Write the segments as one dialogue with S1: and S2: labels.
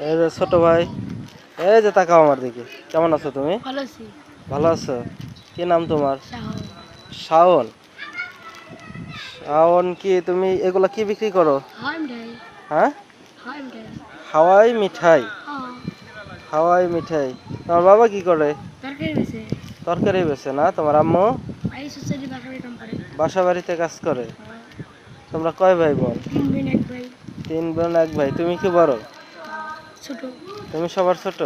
S1: এই যে ছোট ভাই, এই যে তাকাও আমার দিকে। কেমন আছো তুমি?
S2: ভালো আছি।
S1: ভালো আছো? কি নাম তোমার?
S2: শাহন।
S1: শাওন। শাওন, কি তুমি এগুলা কি বিক্রি করো?
S2: হাই মিঠাই।
S1: হ্যাঁ,
S2: হাই মিঠাই।
S1: হাওয়াই মিঠাই।
S2: হ্যাঁ।
S1: হাওয়াই মিঠাই। তোমার বাবা কি করে?
S2: তরকারি বেছে।
S1: তরকারি বেচে না? তোমার আম্মু
S2: এই সোসাইটি বাসায় কাম করে।
S1: বাসা বাড়িতে কাজ করে?
S2: হ্যাঁ।
S1: তোমরা কয় ভাই বোন?
S2: 3 বোন 1 ভাই।
S1: 3 বোন 1 ভাই। তুমি কি বড়?
S2: ছোট।
S1: তুমি সবার ছোট?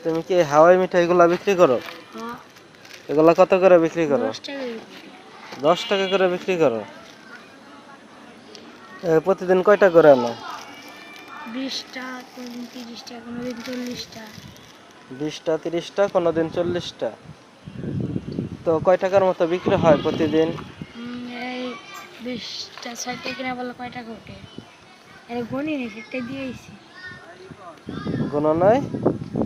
S1: তুমি কি হাওয়াই মিঠাইগুলা বিক্রি করো?
S2: হ্যাঁ।
S1: এগুলা কত করে বিক্রি করো?
S2: 10 টাকা।
S1: 10 টাকা করে বিক্রি করো। প্রতিদিন কয়টা করে আনো?
S2: 20 টা, কোনদিন 30 টা, কোনদিন 40 টা।
S1: 20টা 30টা, কোনোদিন 40টা। তো কয় টাকার মতো বিক্রি হয় প্রতিদিন?
S2: এই 20 টা 60 টা কিনা বলে কয় টাকা ওঠে? এর গণি নেই, সেটা দিয়েছি।
S1: গুনো নাই?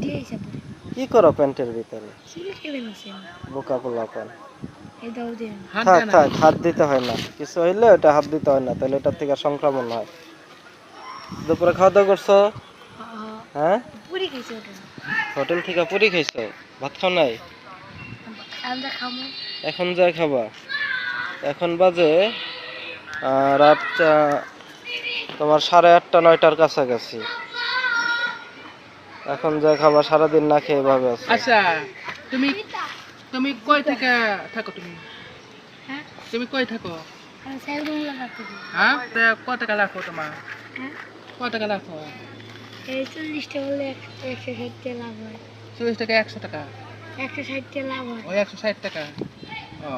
S2: দিয়েছে পরে।
S1: কি করো প্যান্টের ভিতরে?
S2: সিল খেলে নিছে।
S1: বোকা পোলাপান।
S2: এই দাও দেন।
S1: থাক থাক, হাত দিতে হয় না। কিছু হইলে ওটা হাত দিতে হয় না, তাহলে এটার থেকে সংক্রমণ হয়। দুপুরে খাওয়া দাওয়া করছো?
S2: হ্যাঁ।
S1: হ্যাঁ,
S2: পুরি খাইছে ওটা।
S1: হোটেল থেকে পুরি খাইছো? ভাত খাও নাই?
S2: আমরা খামো।
S1: এখন যাই খাবা? এখন বাজে রাত তোমার 8:30 9টার কাছাকাছি। এখন যাই খাবা? সারাদিন না খেয়ে এভাবে আছো?
S3: আচ্ছা, তুমি তুমি কই থেকে থাকো তুমি?
S2: হ্যাঁ।
S3: তুমি কই থাকো?
S2: আমি সাইরুম লাগাতে দিই।
S3: হ্যাঁ, কত টাকা রাখো তোমার?
S2: হ্যাঁ।
S3: কত টাকা রাখো?
S2: এই 40 টা হলে 160 টা লাভ হয়।
S3: 40 টাকা 100 টাকা?
S2: 160 টা লাভ হয়।
S3: ওই 160 টাকা। ও,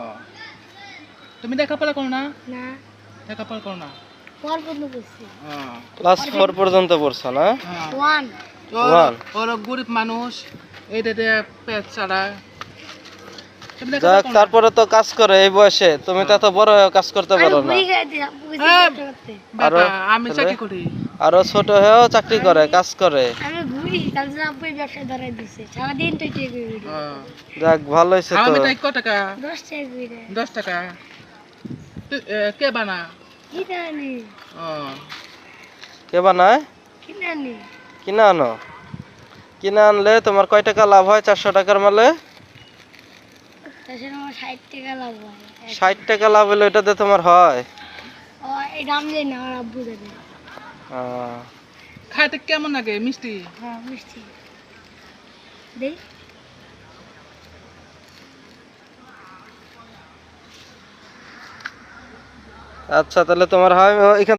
S3: তুমি লেখাপড়া করো না?
S2: না,
S3: লেখাপড়া করো না?
S2: পর বন্ধ করছি।
S3: ও,
S1: ক্লাস 4 পর্যন্ত পড়ছো না?
S3: হ্যাঁ।
S2: 1।
S3: ওরা গরিব মানুষ, এইটা দিয়ে পেট চালায়। তুমি
S1: যাক,
S3: লেখাপড়া করো না?
S1: তারপরে তো কাজ করে এই বয়সে। তুমি তো এত বড় হয়ে কাজ করতে
S2: আমি
S1: পারো না।
S2: বুড়ি গায়ে দিই, আপু কিছু
S3: হ্যাঁ।
S2: করতে করতে।
S3: বাবা,
S1: আরো
S3: আমি
S1: ছেলে?
S3: চাকরি করি।
S1: আরো ছোট হয়েও চাকরি করে, কাজ করে।
S2: আমি ঘুরি, তার জন্য আব্বু ব্যবসা ধরাই দিছে। সারাদিন তো এটাই করি।
S3: ও,
S1: যাক, ভালো হয়েছে তো।
S3: আমি তাই কত টাকা?
S2: 10 টাকা করে।
S3: 10 টাকা। কে বানা?
S2: কি জানি?
S1: কে বানায়?
S2: কি জানি?
S1: কিনে আনো। কিনে আনলে তোমার কয় টাকা লাভ হয় 400 টাকার মালে?
S2: তাছাড়া আমার 60 টাকা লাভ হয়।
S1: 60 টাকা লাভ হলে ওটাতে তোমার হয়?
S2: ও, এই দাম জানি না, আমার আব্বু জানে।
S1: আহ,
S3: খাইতে কেমন লাগে? মিষ্টি?
S2: হ্যাঁ, মিষ্টি। দেই।
S1: আচ্ছা, তাহলে তোমার হয় এখান